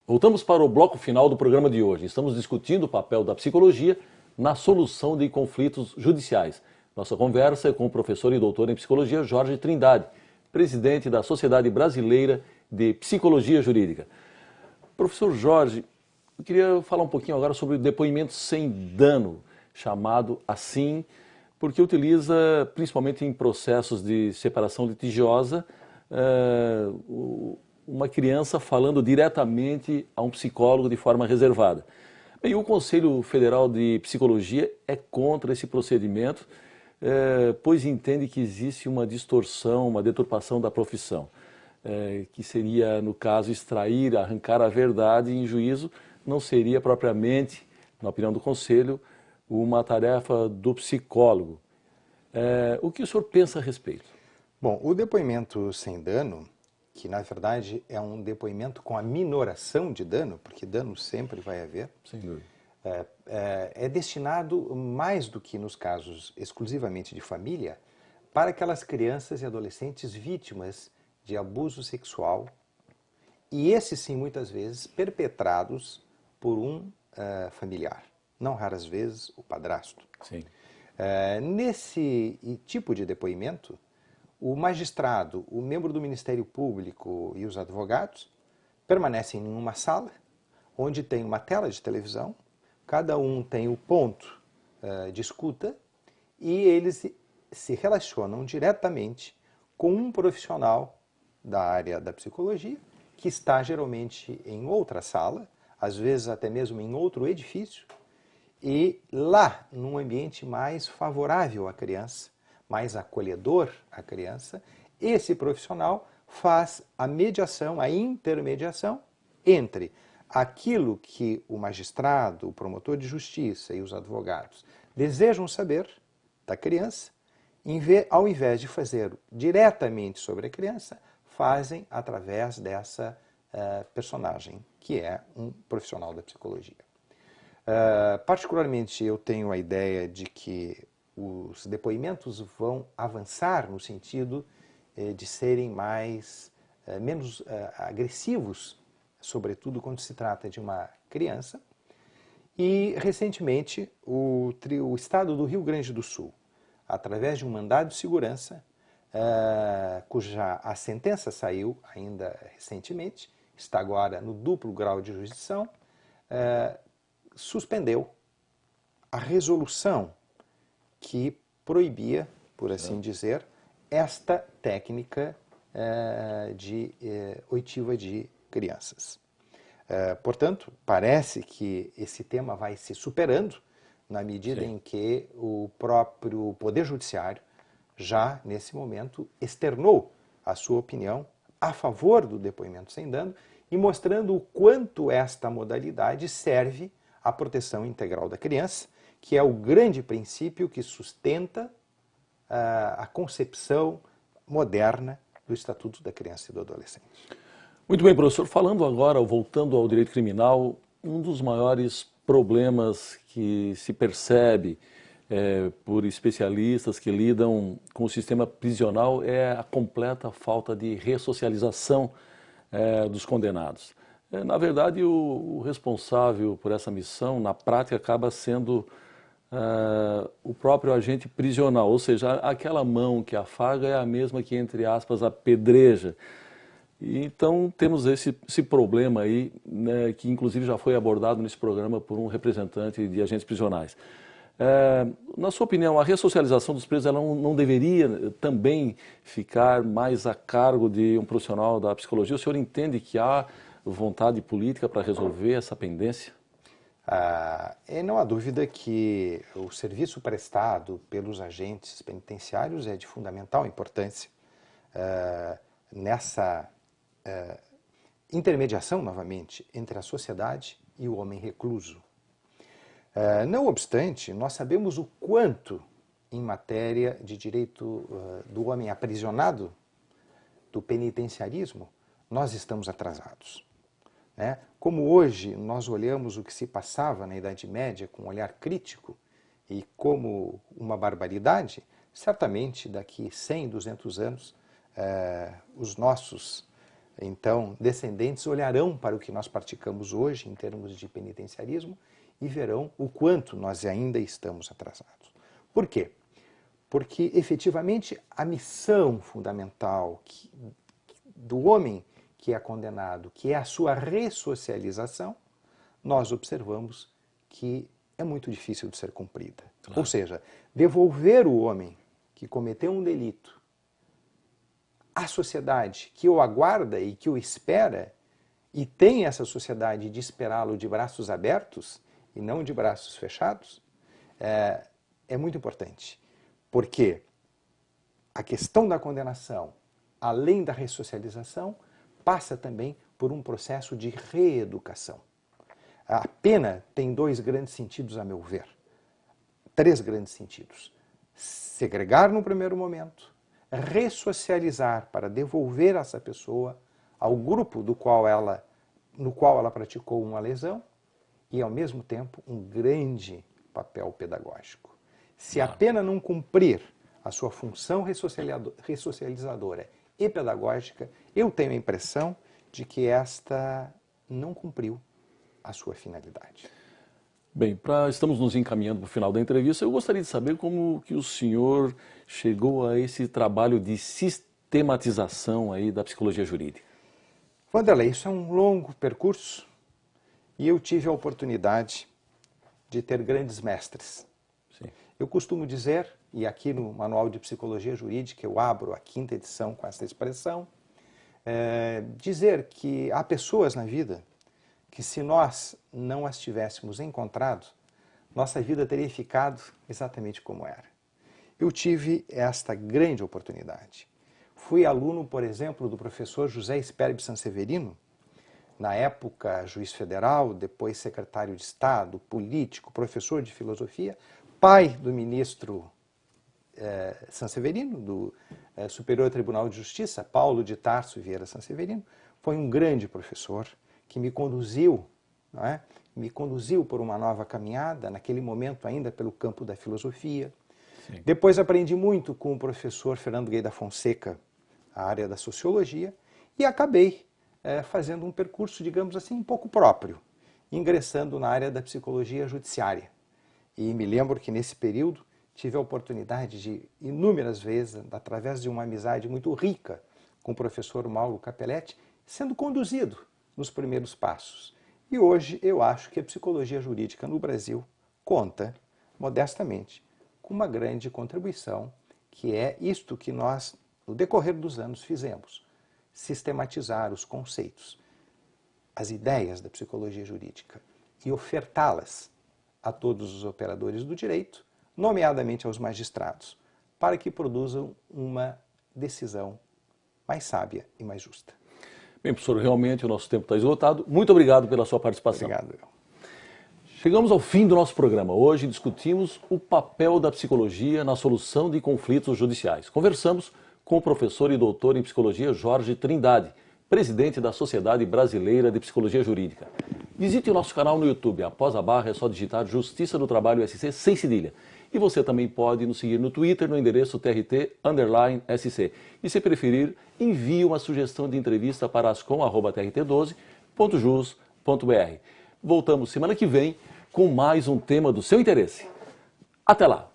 Voltamos para o bloco final do programa de hoje. Estamos discutindo o papel da psicologia na solução de conflitos judiciais. Nossa conversa é com o professor e doutor em psicologia Jorge Trindade, presidente da Sociedade Brasileira de Psicologia Jurídica. Professor Jorge, eu queria falar um pouquinho agora sobre o depoimento sem dano, chamado assim, porque utiliza, principalmente em processos de separação litigiosa, uma criança falando diretamente a um psicólogo de forma reservada. Bem, o Conselho Federal de Psicologia é contra esse procedimento, pois entende que existe uma distorção, uma deturpação da profissão, que seria, no caso, extrair, arrancar a verdade em juízo, não seria propriamente, na opinião do Conselho, uma tarefa do psicólogo. O que o senhor pensa a respeito? Bom, o depoimento sem dano, que na verdade é um depoimento com a minoração de dano, porque dano sempre vai haver, Sem dúvida. é destinado, mais do que nos casos exclusivamente de família, para aquelas crianças e adolescentes vítimas de abuso sexual, e esses sim, muitas vezes, perpetrados por um familiar. Não raras vezes, o padrasto. Sim. Nesse tipo de depoimento, o magistrado, o membro do Ministério Público e os advogados permanecem em uma sala, onde tem uma tela de televisão, cada um tem o ponto de escuta e eles se relacionam diretamente com um profissional da área da psicologia, que está geralmente em outra sala, às vezes até mesmo em outro edifício, e lá, num ambiente mais favorável à criança, mais acolhedor à criança, esse profissional faz a mediação, a intermediação entre aquilo que o magistrado, o promotor de justiça e os advogados desejam saber da criança, ao invés de fazer diretamente sobre a criança, fazem através dessa personagem, que é um profissional da psicologia. Particularmente, eu tenho a ideia de que os depoimentos vão avançar no sentido de serem menos agressivos, sobretudo quando se trata de uma criança. E, recentemente, o Estado do Rio Grande do Sul, através de um mandado de segurança, cuja a sentença saiu ainda recentemente, está agora no duplo grau de jurisdição, suspendeu a resolução que proibia, por assim dizer, esta técnica de oitiva de crianças. Portanto, parece que esse tema vai se superando na medida Sim. em que o próprio Poder Judiciário já, nesse momento, externou a sua opinião a favor do depoimento sem dano e mostrando o quanto esta modalidade serve à proteção integral da criança, que é o grande princípio que sustenta a concepção moderna do Estatuto da Criança e do Adolescente. Muito bem, professor. Falando agora, voltando ao direito criminal, um dos maiores problemas que se percebe por especialistas que lidam com o sistema prisional é a completa falta de ressocialização dos condenados. Na verdade, o responsável por essa missão, na prática, acaba sendo o próprio agente prisional, ou seja, aquela mão que afaga é a mesma que, entre aspas, apedreja. Então temos esse problema aí, né, que inclusive já foi abordado nesse programa por um representante de agentes prisionais. Na sua opinião, a ressocialização dos presos ela não deveria também ficar mais a cargo de um profissional da psicologia? O senhor entende que há vontade política para resolver essa pendência? Não há dúvida que o serviço prestado pelos agentes penitenciários é de fundamental importância nessa intermediação, novamente, entre a sociedade e o homem recluso. Não obstante, nós sabemos o quanto, em matéria de direito do homem aprisionado, do penitenciarismo, nós estamos atrasados. Como hoje nós olhamos o que se passava na Idade Média com um olhar crítico e como uma barbaridade, certamente daqui 100, 200 anos, os nossos Então, descendentes olharão para o que nós praticamos hoje em termos de penitenciarismo e verão o quanto nós ainda estamos atrasados. Por quê? Porque, efetivamente, a missão fundamental do homem que é condenado, que é a sua ressocialização, nós observamos que é muito difícil de ser cumprida. Claro. Ou seja, devolver o homem que cometeu um delito à sociedade que o aguarda e que o espera, e tem essa sociedade de esperá-lo de braços abertos e não de braços fechados, é muito importante. Porque a questão da condenação, além da ressocialização, passa também por um processo de reeducação. A pena tem dois grandes sentidos, a meu ver. Três grandes sentidos. Segregar no primeiro momento, ressocializar para devolver essa pessoa ao grupo no qual ela praticou uma lesão e, ao mesmo tempo, um grande papel pedagógico. Se a pena não cumprir a sua função ressocializadora e pedagógica, eu tenho a impressão de que esta não cumpriu a sua finalidade. Bem, estamos nos encaminhando para o final da entrevista. Eu gostaria de saber como que o senhor chegou a esse trabalho de sistematização aí da psicologia jurídica. Wanderlei, isso é um longo percurso e eu tive a oportunidade de ter grandes mestres. Sim. Eu costumo dizer, e aqui no Manual de Psicologia Jurídica eu abro a 5ª edição com essa expressão, dizer que há pessoas na vida que, se nós não as tivéssemos encontrado, nossa vida teria ficado exatamente como era. Eu tive esta grande oportunidade. Fui aluno, por exemplo, do professor José Esperbe Sanseverino, na época juiz federal, depois secretário de Estado, político, professor de filosofia, pai do ministro Sanseverino, do Superior Tribunal de Justiça, Paulo de Tarso Vieira Sanseverino. Foi um grande professor que me conduziu, não é? Me conduziu por uma nova caminhada, naquele momento ainda pelo campo da filosofia. Sim. Depois aprendi muito com o professor Fernando Guedes da Fonseca, a área da sociologia, e acabei fazendo um percurso, digamos assim, um pouco próprio, ingressando na área da psicologia judiciária. E me lembro que nesse período tive a oportunidade de, inúmeras vezes, através de uma amizade muito rica com o professor Mauro Capelletti, sendo conduzido nos primeiros passos. E hoje eu acho que a psicologia jurídica no Brasil conta, modestamente, com uma grande contribuição, que é isto que nós, no decorrer dos anos, fizemos: sistematizar os conceitos, as ideias da psicologia jurídica e ofertá-las a todos os operadores do direito, nomeadamente aos magistrados, para que produzam uma decisão mais sábia e mais justa. Bem, professor, realmente o nosso tempo está esgotado. Muito obrigado pela sua participação. Obrigado. Chegamos ao fim do nosso programa. Hoje discutimos o papel da psicologia na solução de conflitos judiciais. Conversamos com o professor e doutor em psicologia Jorge Trindade, presidente da Sociedade Brasileira de Psicologia Jurídica. Visite o nosso canal no YouTube. Após a barra é só digitar Justiça do Trabalho SC sem cedilha. E você também pode nos seguir no Twitter no endereço TRT_SC. E se preferir, envie uma sugestão de entrevista para ascom@trt12.jus.br. Voltamos semana que vem com mais um tema do seu interesse. Até lá!